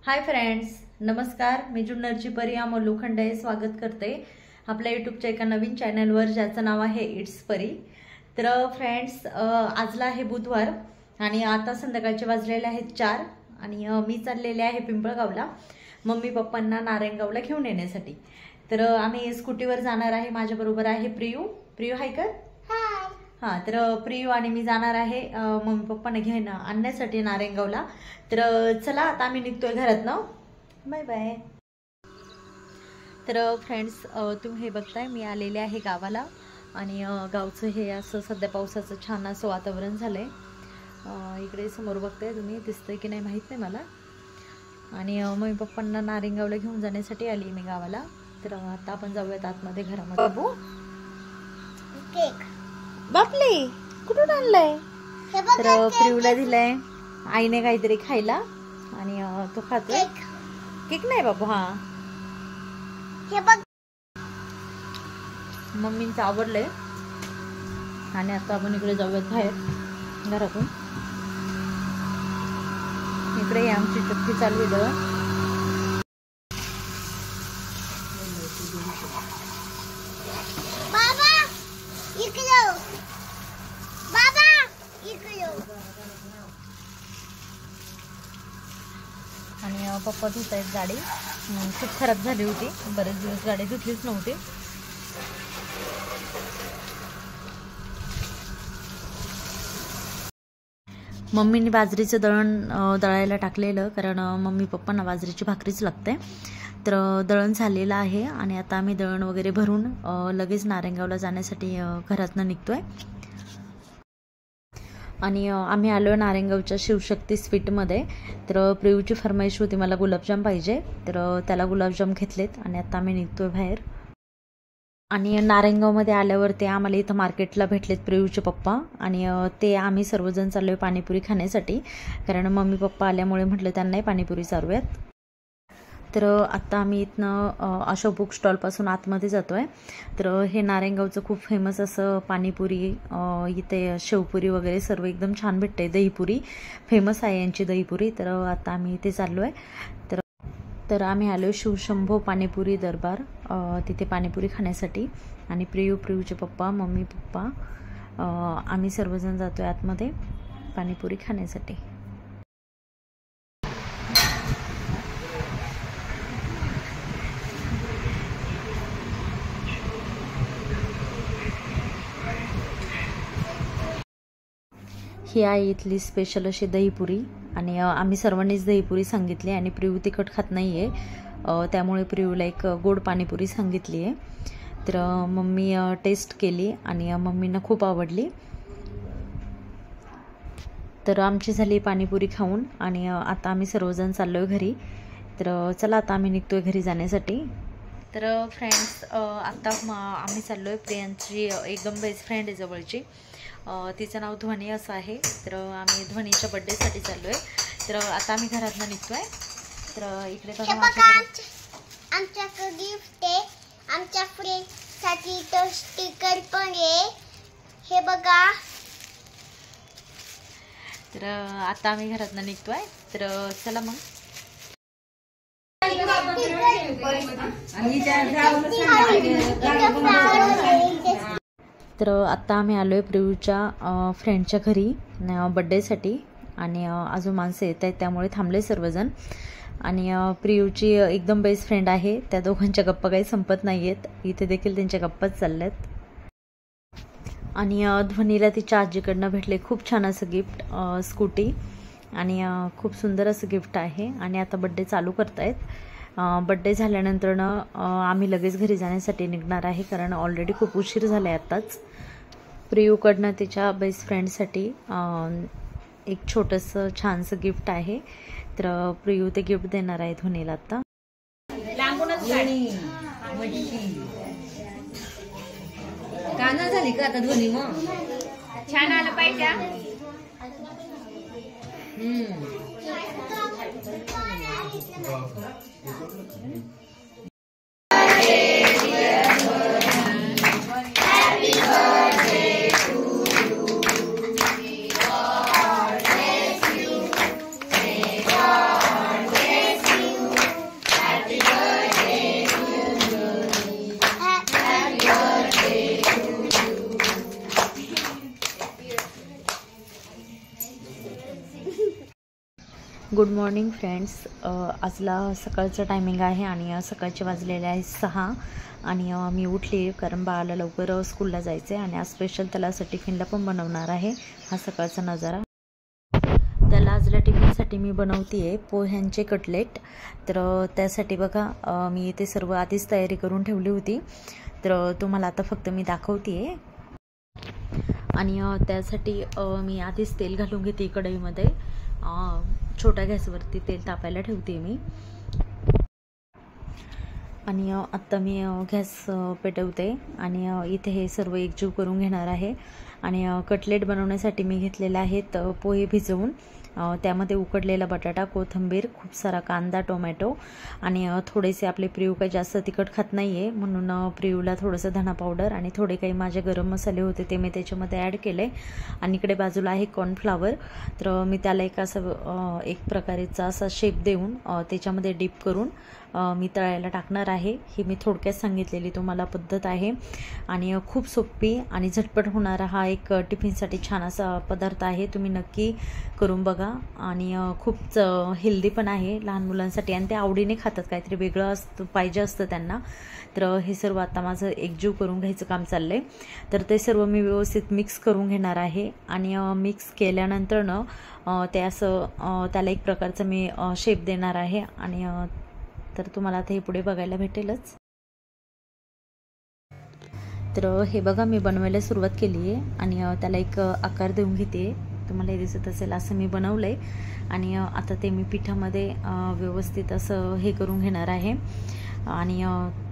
Hi friends, नमस्कार. मी जुन्नरची परी अमोल लोखंडे स्वागत करते आपल्या यूट्यूबच्या एका नवीन चॅनलवर ज्याचं नाव आहे इट्स परी. तर फ्रेंड्स, आजला आहे बुधवार आणि आता संध्याकाळचे वाजलेले आहेत 4 आणि मी चाललेले आहे पिंपळगावला मम्मी पप्पांना नारायणगावला घेऊन येण्यासाठी. तर आम्ही स्कूटीवर जाणार आहे. माझ्याबरोबर आहे प्रियू हाय कर. हां, तर प्रियू आणि मी जाणार आहे मम्मी पप्पांना घेऊन आणण्यासाठी नारायणगावला. तर चला आता आम्ही निघतोय घरातनं. Bye bye. तर फ्रेंड्स, तुम्ही हे बघताय मी आलेले आहे गावाला आणि गावचं हे असं सध्या पावसाचं छान असं वातावरण झालंय. इकडे समोर बघताय तुम्ही, दिसतंय की नाही माहीत नाही मला. आणि मम्मी पप्पांना नारायणगावला घेऊन जाण्यासाठी आली मी गावाला. तर आता आपण जाऊयात आतमध्ये घरामध्ये. केक बापले, कुठून आणलाय? तर प्रियूला दिलाय आईने काहीतरी खायला आणि तो खातोय. केक नाही बाबू. हा, हे बघ, मम्मींचं आवडलंय. आणि आता आपण इकडे जाऊयात बाहेर घरातून. इकडे आमची चक्की चालू आहे. आणि पप्पा धुत आहेत गाडी. खूप खराब झाली होती, बरेच दिवस गाडी धुतलीच नव्हती. मम्मीने बाजरीचं दळायला टाकलेलं, कारण मम्मी पप्पांना बाजरीची भाकरीच लागते. तर दळण झालेलं आहे आणि आता आम्ही दळण वगैरे भरून लगेच नारायणगावला जाण्यासाठी घरातनं निघतोय. आणि आम्ही आलो नारायणगावच्या शिवशक्ती स्वीटमध्ये. तर प्रियूची फरमाईश होती मला गुलाबजाम पाहिजे, तर त्याला गुलाबजाम घेतलेत आणि आता आम्ही निघतोय बाहेर. आणि नारायणगावमध्ये आल्यावर आम्हाला इथं मार्केटला भेटलेत प्रियूचे पप्पा आणि ते आम्ही सर्वजण चाललोय पाणीपुरी खाण्यासाठी, कारण मम्मी पप्पा आल्यामुळे म्हटलं त्यांनाही पाणीपुरी चालूयात. तर आत्ता आम्ही इथनं अशोक बुक स्टॉलपासून आतमध्ये जातो आहे. तर हे नारायणगावचं खूप फेमस असं पाणीपुरी, इथे शेवपुरी वगैरे सर्व एकदम छान भेटते. दहीपुरी फेमस आहे यांची दहीपुरी. तर आता आम्ही इथे चाललो आहे. तर आम्ही आलो शिवशंभो पाणीपुरी दरबार, तिथे पाणीपुरी खाण्यासाठी. आणि प्रियूचे पप्पा, मम्मी पप्पा, आम्ही सर्वजण जातो आहे आतमध्ये पाणीपुरी खाण्यासाठी. ही आहे इथली स्पेशल अशी दहीपुरी आणि आम्ही सर्वांनीच दहीपुरी सांगितली. आणि प्रियू तिखट खात नाही आहे, त्यामुळे प्रियूला एक गोड पाणीपुरी सांगितली आहे. तर मम्मी टेस्ट केली आणि मम्मींना खूप आवडली. तर आमची झाली पाणीपुरी खाऊन आणि आता आम्ही सर्वजण चाललो आहे घरी. तर चला आता आम्ही निघतो आहे घरी जाण्यासाठी. तर फ्रेंड्स, आता आम्ही चाललो आहे. प्रियांची एकदम बेस्ट फ्रेंड आहे जवळची, तिचं नाव ध्वनी असं आहे. तर आम्ही ध्वनीच्या बड्डेसाठी चाललो आहे. तर आता आम्ही घरातनं निघतो आहे. तर इकडे आमच्याकडे गिफ्ट आहे, आमच्या फ्रेंडसाठी तो स्टिकर पण आहे, हे बघा. तर आता आम्ही घरातनं निघतो आहे. तर चला मग. तर आत्ता आम्ही आलो आहे प्रियूच्या फ्रेंडच्या घरी बड्डेसाठी आणि अजून माणसं येत आहेत, त्यामुळे थांबले सर्वजण. आणि प्रियूची एकदम बेस्ट फ्रेंड आहे, त्या दोघांच्या गप्पा काही संपत नाही आहेत. इथे देखील त्यांच्या गप्पाच चालल्यात. आणि ध्वनीला तिच्या आजीकडनं भेटले खूप छान असं गिफ्ट, स्कूटी. आणि खूप सुंदर असं गिफ्ट आहे. आणि आता बड्डे चालू करतायत. बड्डे झाल्यानंतरनं आम्ही लगेच घरी जाण्यासाठी निघणार आहे, कारण ऑलरेडी खूप उशीर झाला आहे आत्ताच. प्रियूकडनं तिच्या बेस्ट फ्रेंडसाठी एक छोटंसं छानसं गिफ्ट आहे. तर प्रियू ते गिफ्ट देणार आहे ध्वनीला आता. गाणं झाली का आता ध्वनी? मग छान आलं पाहिजे. Good morning friends. आजला सकाळचं टायमिंग आहे आणि सकाळचे वाजलेले आहे 6 आणि मी उठली कारण बाळाला लवकर स्कूलला जायचं आहे आणि आज स्पेशल त्याला असं टिफिनला पण बनवणार आहे. हा सकाळचा नजारा. त्याला आजला टिफिनसाठी मी बनवते आहे पोह्यांचे कटलेट. तर त्यासाठी बघा मी इथे सर्व आधीच तयारी करून ठेवली होती. तर तुम्हाला आता फक्त मी दाखवते आहे. आणि त्यासाठी मी आधीच तेल घालून घेते कढईमध्ये. छोट्या गॅसवरती तेल तापायला ठेवते मी. आणि आत्ता मी गॅस पेटवते आणि इथे हे सर्व एकजीव करून घेणार आहे. आणि कटलेट बनवण्यासाठी मी घेतलेले आहेत पोहे भिजवून, त्यामध्ये उकडलेला बटाटा, कोथिंबीर, खूप सारा कांदा, टोमॅटो आणि थोडेसे आपले प्रियू काही जास्त तिखट खात नाही आहे म्हणून प्रियूला थोडंसं धना पावडर आणि थोडे काही माझे गरम मसाले होते ते मी त्याच्यामध्ये ॲड केले. आणि इकडे बाजूला आहे कॉर्नफ्लावर. तर मी त्याला एक प्रकारेचा असा शेप देऊन त्याच्यामध्ये डीप करून मी तळायला टाकणार आहे. ही मी थोडक्यात सांगितलेली तुम्हाला पद्धत आहे आणि खूप सोपी आणि झटपट होणारा हा एक टिफिनसाठी छान असा पदार्थ आहे. तुम्ही नक्की करून बघा आणि खूप हेल्दी पण आहे लहान मुलांसाठी आणि ते आवडीने खातात. काहीतरी वेगळं पाहिजे असतं त्यांना. तर हे सर्व आता माझं एकजीव करून घ्यायचं काम चाललं आहे. तर ते सर्व मी व्यवस्थित मिक्स करून घेणार आहे आणि मिक्स केल्यानंतरनं ते असं त्याला एक प्रकारचं मी शेप देणार आहे. आणि तर तुम्हाला आता हे पुढे बघायला भेटेलच. तर हे बघा मी बनवायला सुरुवात केली आहे आणि त्याला एक आकार देऊन घेते. तुम्हाला हे दिसत असेल असं मी बनवलं आहे. आणि आता ते मी पिठामध्ये व्यवस्थित असं हे करून घेणार आहे आणि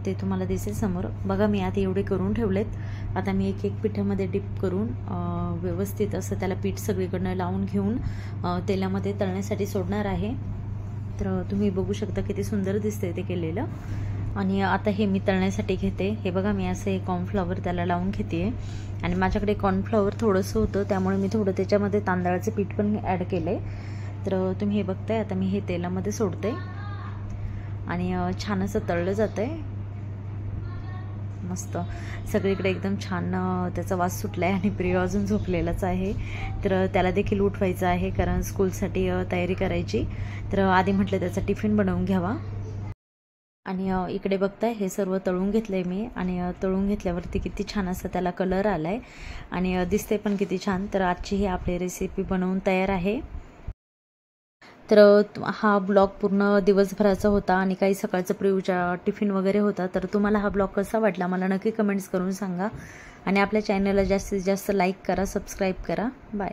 ते तुम्हाला दिसेल समोर. बघा मी आता एवढे करून ठेवलेत. आता मी एक पिठामध्ये डिप करून व्यवस्थित असं त्याला पीठ सगळीकडनं लावून घेऊन तेलामध्ये तळण्यासाठी सोडणार आहे. तर तुम्ही बघू शकता किती सुंदर दिसते ते केलेलं. आणि आता हे मी तळण्यासाठी घेते. हे बघा मी असं हे कॉर्नफ्लॉवर त्याला लावून घेते आणि माझ्याकडे कॉर्नफ्लॉवर थोडंसं होतं त्यामुळे मी थोडं त्याच्यामध्ये तांदळाचं पीठ पण ॲड केलं आहे. तर तुम्ही हे बघताय आता मी हे तेलामध्ये सोडते आणि छान असं तळलं जातं आहे. मस्त सगळीकडे एकदम छान त्याचा वास सुटला आहे आणि प्रिय अजून झोपलेलाच आहे. तर त्याला देखील उठवायचं आहे कारण स्कूलसाठी तयारी करायची. तर आधी म्हटलं त्याचा टिफिन बनवून घ्यावा. आणि इकडे बघताय हे सर्व तळून घेतलं आहे मी आणि तळून घेतल्यावरती किती छान असं त्याला कलर आला आहे आणि दिसते पण किती छान. तर आजची ही आपली रेसिपी बनवून तयार आहे. तर हा ब्लॉग पूर्ण दिवसभराचा होता आणि काही सकाळचं प्रियूच्या टिफिन वगैरे होता. तर तुम्हाला हा ब्लॉग कसा वाटला मला नक्की कमेंट्स करून सांगा आणि आपल्या चॅनलला जास्तीत जास्त लाईक करा, सबस्क्राईब करा. बाय.